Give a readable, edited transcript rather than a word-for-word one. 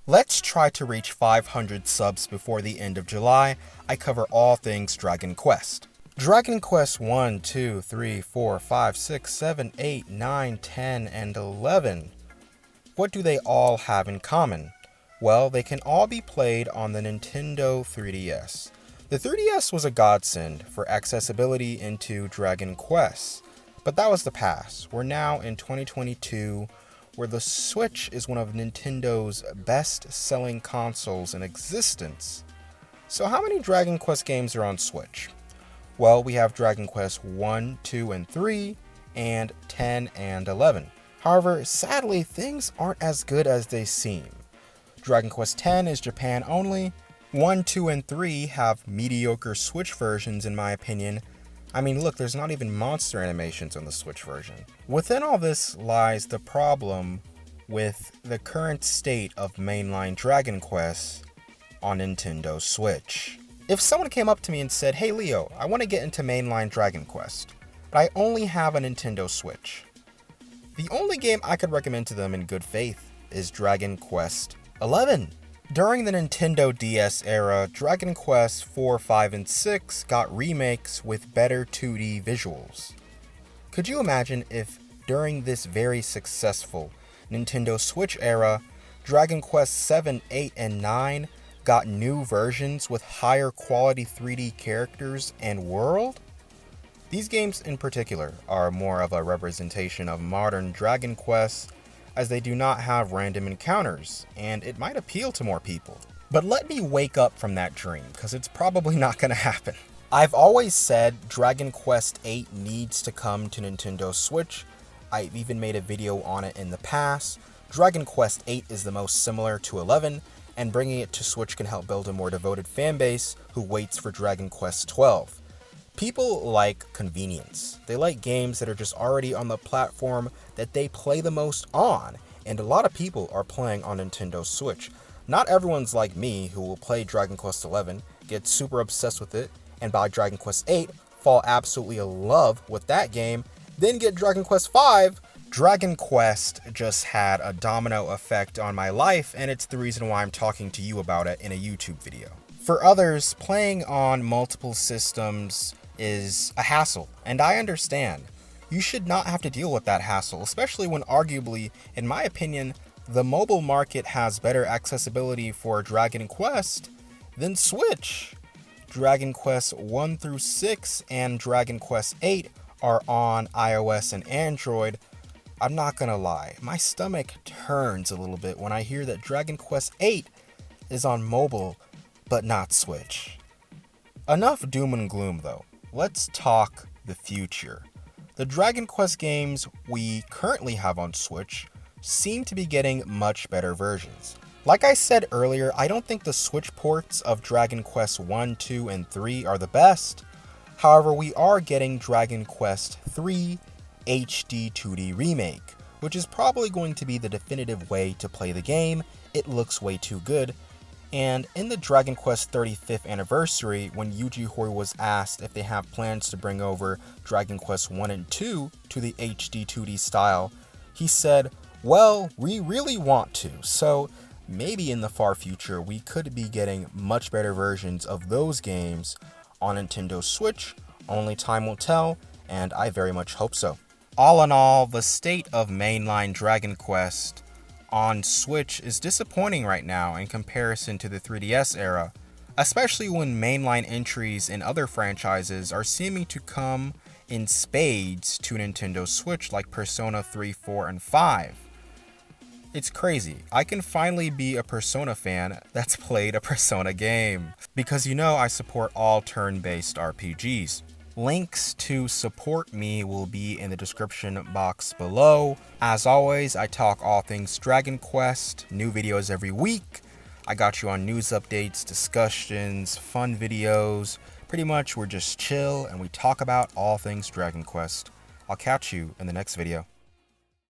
Let's try to reach 500 subs before the end of July. I cover all things Dragon Quest. Dragon Quest 1, 2, 3, 4, 5, 6, 7, 8, 9, 10, and 11. What do they all have in common? Well, they can all be played on the Nintendo 3DS. The 3DS was a godsend for accessibility into Dragon Quest, but that was the past. We're now in 2022, where the Switch is one of Nintendo's best-selling consoles in existence. So how many Dragon Quest games are on Switch? Well, we have Dragon Quest 1, 2, and 3, and 10 and 11. However, sadly, things aren't as good as they seem. Dragon Quest X is Japan only. 1, 2, and 3 have mediocre Switch versions in my opinion. I mean, look, there's not even monster animations on the Switch version. Within all this lies the problem with the current state of mainline Dragon Quest on Nintendo Switch. If someone came up to me and said, "Hey Leo, I want to get into mainline Dragon Quest, but I only have a Nintendo Switch," the only game I could recommend to them in good faith is Dragon Quest 11. During the Nintendo DS era, Dragon Quest 4, 5, and 6 got remakes with better 2D visuals. Could you imagine if during this very successful Nintendo Switch era, Dragon Quest 7, 8, and 9 got new versions with higher quality 3D characters and world? These games in particular are more of a representation of modern Dragon Quest, as they do not have random encounters, and it might appeal to more people. But let me wake up from that dream, because it's probably not going to happen. I've always said Dragon Quest 8 needs to come to Nintendo Switch. I've even made a video on it in the past. Dragon Quest 8 is the most similar to 11, and bringing it to Switch can help build a more devoted fanbase who waits for Dragon Quest 12. People like convenience. They like games that are just already on the platform that they play the most on, and a lot of people are playing on Nintendo Switch. Not everyone's like me, who will play Dragon Quest 11, get super obsessed with it, and buy Dragon Quest 8, fall absolutely in love with that game, then get Dragon Quest 5. Dragon Quest just had a domino effect on my life, and it's the reason why I'm talking to you about it in a YouTube video. For others, playing on multiple systems is a hassle, and I understand. You should not have to deal with that hassle, especially when arguably, in my opinion, the mobile market has better accessibility for Dragon Quest than Switch. Dragon Quest 1 through 6 and Dragon Quest 8 are on iOS and Android. I'm not gonna lie, my stomach turns a little bit when I hear that Dragon Quest 8 is on mobile, but not Switch. Enough doom and gloom though. Let's talk the future. The Dragon Quest games we currently have on Switch seem to be getting much better versions. Like I said earlier, I don't think the Switch ports of Dragon Quest 1, 2, and 3 are the best. However, we are getting Dragon Quest 3 HD 2D Remake, which is probably going to be the definitive way to play the game. It looks way too good. And in the Dragon Quest 35th anniversary, when Yuji Horii was asked if they have plans to bring over Dragon Quest 1 and 2 to the HD 2D style, he said, "Well, we really want to, so maybe in the far future we could be getting much better versions of those games on Nintendo Switch. Only time will tell, and I very much hope so." All in all, the state of mainline Dragon Quest on Switch is disappointing right now in comparison to the 3DS era, especially when mainline entries in other franchises are seeming to come in spades to Nintendo Switch like Persona 3, 4, and 5. It's crazy. I can finally be a Persona fan that's played a Persona game, because you know I support all turn-based RPGs. Links to support me will be in the description box below. As always, I talk all things Dragon Quest, new videos every week. I got you on news updates, discussions, fun videos. Pretty much we're just chill and we talk about all things Dragon Quest. I'll catch you in the next video.